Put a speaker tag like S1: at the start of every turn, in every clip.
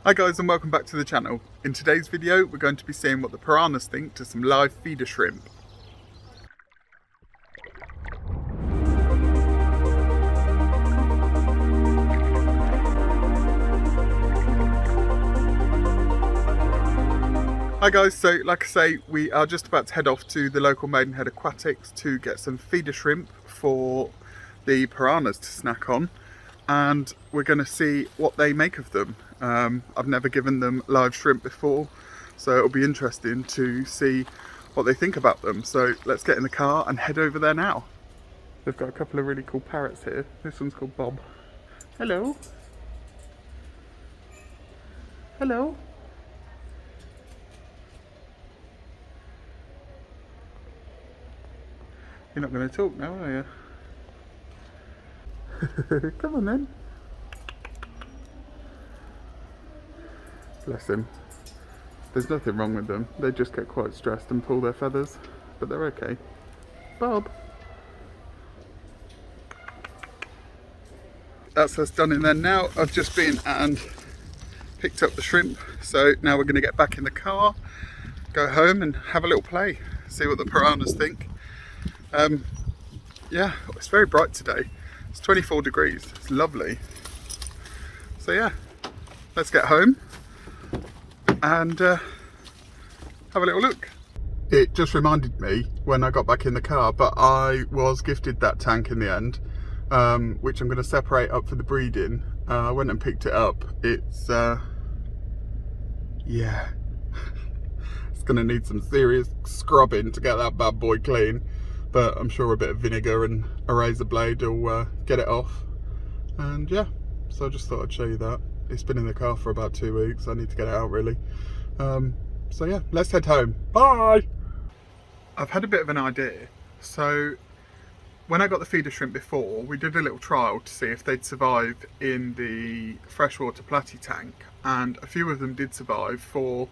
S1: Hi guys and welcome back to the channel. In today's video we're going to be seeing what the piranhas think to some live feeder shrimp. Hi guys, so like I say, we are just about to head off to the local Maidenhead Aquatics to get some feeder shrimp for the piranhas to snack on, and we're going to see what they make of them. I've never given them live shrimp before, so it'll be interesting to see what they think about them. So let's get in the car and head over there now. They've got a couple of really cool parrots here. This one's called Bob. Hello. Hello. You're not going to talk now, are you? Come on then. Bless him. There's nothing wrong with them. They just get quite stressed and pull their feathers, but they're okay. Bob. That's us done in there now. I've just been and picked up the shrimp, so now we're going to get back in the car, go home and have a little play, see what the piranhas think. Yeah, it's very bright today. It's 24 degrees. It's lovely. So yeah, let's get home and have a little look. It just reminded me when I got back in the car, but I was gifted that tank in the end, which I'm going to separate up for the breeding. I went and picked it up. It's yeah, it's going to need some serious scrubbing to get that bad boy clean, but I'm sure a bit of vinegar and a razor blade will get it off. And yeah, so I just thought I'd show you that. It's been in the car for about 2 weeks. I need to get it out really. So yeah, let's head home. Bye! I've had a bit of an idea. So when I got the feeder shrimp before, we did a little trial to see if they'd survive in the freshwater platy tank, and a few of them did survive for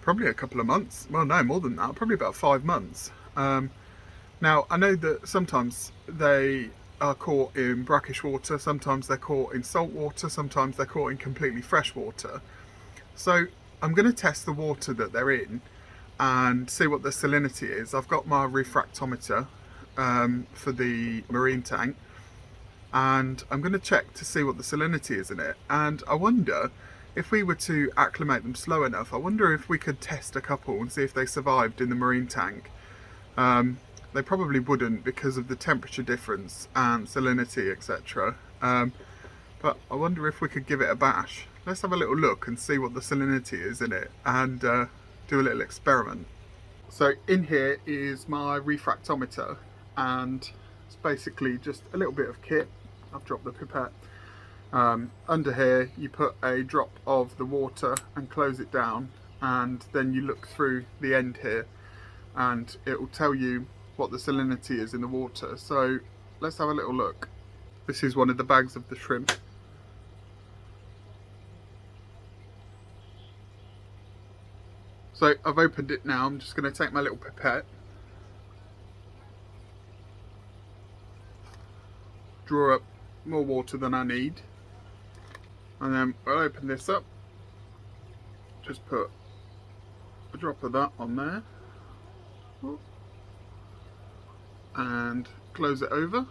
S1: probably a couple of months. Well, no, more than that, probably about 5 months. Now, I know that sometimes they are caught in brackish water, sometimes they're caught in salt water, sometimes they're caught in completely fresh water. So I'm going to test the water that they're in and see what the salinity is. I've got my refractometer for the marine tank, and I'm going to check to see what the salinity is in it. And I wonder if we were to acclimate them slow enough, I wonder if we could test a couple and see if they survived in the marine tank. They probably wouldn't because of the temperature difference and salinity, etc. But I wonder if we could give it a bash. Let's have a little look and see what the salinity is in it and do a little experiment. So in here is my refractometer, and it's basically just a little bit of kit. I've dropped the pipette. Under here you put a drop of the water and close it down, and then you look through the end here and it will tell you what the salinity is in the water. So let's have a little look. This is one of the bags of the shrimp. So I've opened it now. I'm just going to take my little pipette, draw up more water than I need, and then I'll open this up, just put a drop of that on there and close it over,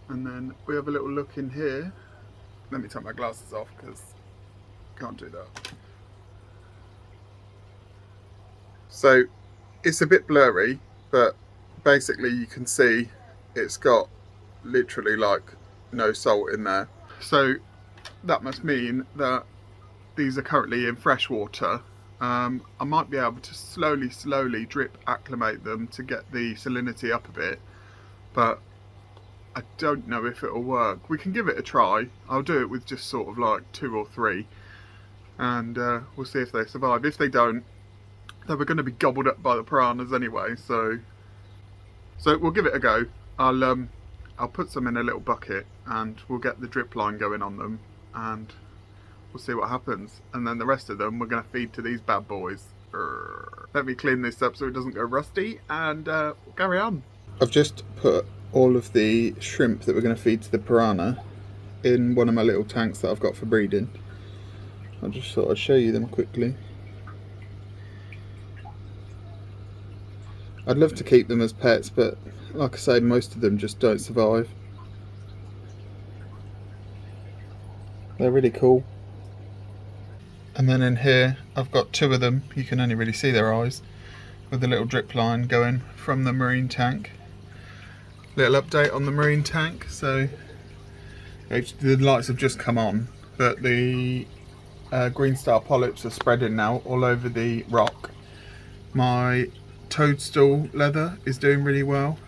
S1: and then we have a little look in here. Let me take my glasses off because I can't do that. So it's a bit blurry, but basically you can see it's got literally like no salt in there. So that must mean that these are currently in fresh water. I might be able to slowly drip acclimate them to get the salinity up a bit, but I don't know if it'll work. We can give it a try. I'll do it with just sort of like 2 or 3, and we'll see if they survive. If they don't, then we're going to be gobbled up by the piranhas anyway. So we'll give it a go. I'll put some in a little bucket and we'll get the drip line going on them, and we'll see what happens. And then the rest of them we're going to feed to these bad boys. Let me clean this up so it doesn't go rusty, and we'll carry on. I've just put all of the shrimp that we're going to feed to the piranha in one of my little tanks that I've got for breeding. I'll just sort of show you them quickly. I'd love to keep them as pets, but like I say, most of them just don't survive. They're really cool. And then in here I've got two of them, you can only really see their eyes, with a little drip line going from the marine tank. Little update on the marine tank, so the lights have just come on, but the green star polyps are spreading now all over the rock. My toadstool leather is doing really well.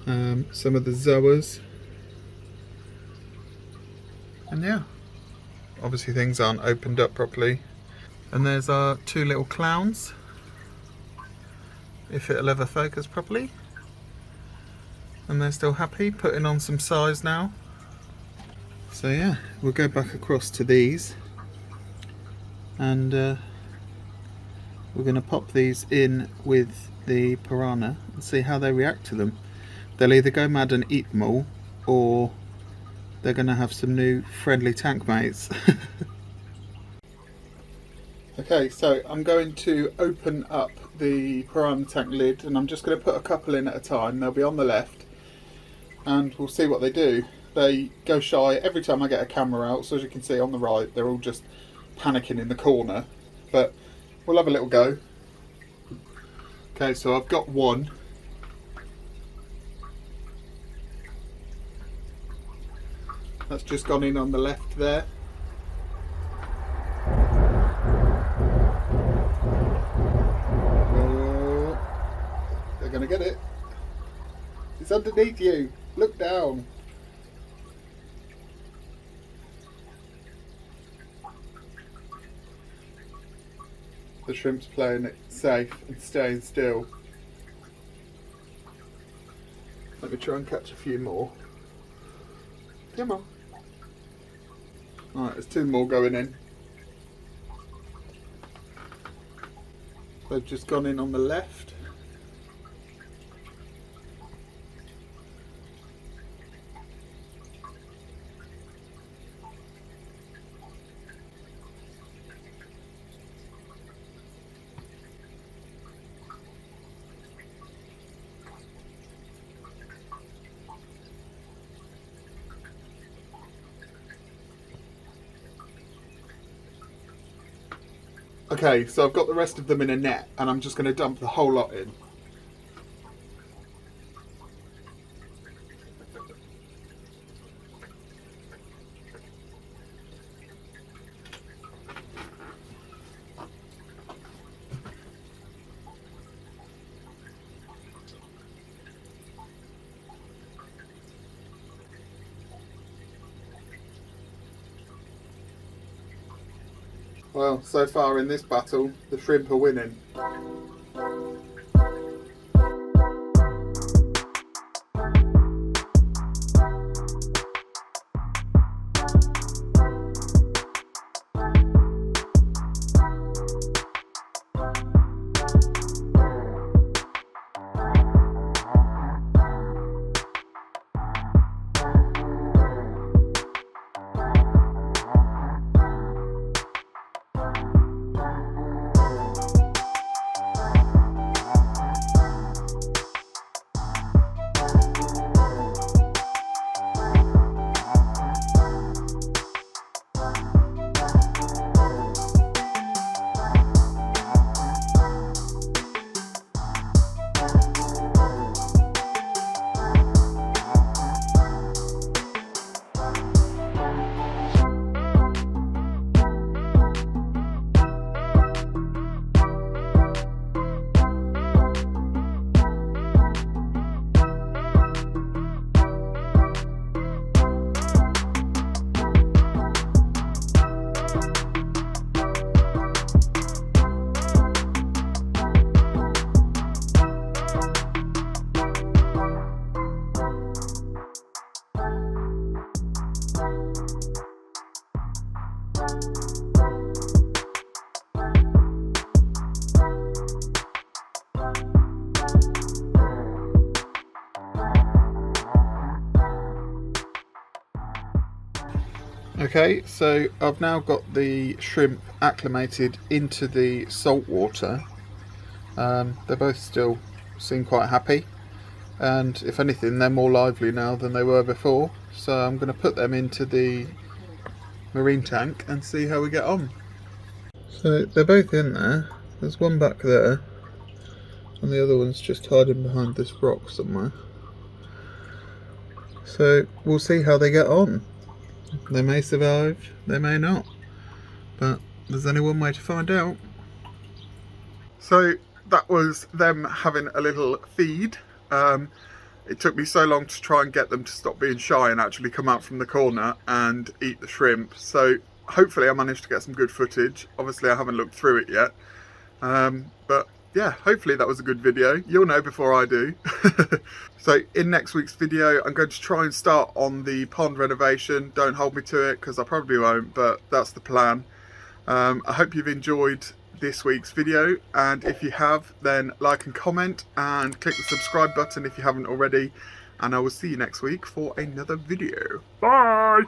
S1: Some of the zoas, and yeah, obviously things aren't opened up properly. And there's our two little clowns, if it'll ever focus properly. And they're still happy, putting on some size now. So yeah, we'll go back across to these, and we're going to pop these in with the piranha and see how they react to them. They'll either go mad and eat them all, or they're going to have some new friendly tank mates. Okay, so I'm going to open up the piranha tank lid, and I'm just going to put a couple in at a time. They'll be on the left, and we'll see what they do. They go shy every time I get a camera out, so as you can see on the right, they're all just panicking in the corner, but we'll have a little go. Okay, so I've got one. That's just gone in on the left there. Oh, they're going to get it. It's underneath you. Look down. The shrimp's playing it safe and staying still. Let me try and catch a few more. Come on. Alright, there's two more going in. They've just gone in on the left. Okay, so I've got the rest of them in a net, and I'm just going to dump the whole lot in. Well, so far in this battle, the shrimp are winning. Okay, so I've now got the shrimp acclimated into the salt water. They both still seem quite happy, and if anything they're more lively now than they were before, so I'm going to put them into the marine tank and see how we get on. So they're both in there. There's one back there and the other one's just hiding behind this rock somewhere. So we'll see how they get on. They may survive, they may not, but there's only one way to find out. So that was them having a little feed. It took me so long to try and get them to stop being shy and actually come out from the corner and eat the shrimp. So hopefully I managed to get some good footage. Obviously I haven't looked through it yet. But yeah, hopefully that was a good video. You'll know before I do. So in next week's video, I'm going to try and start on the pond renovation. Don't hold me to it because I probably won't, but that's the plan. I hope you've enjoyed this week's video, and if you have, then like and comment and click the subscribe button if you haven't already, and I will see you next week for another video. Bye!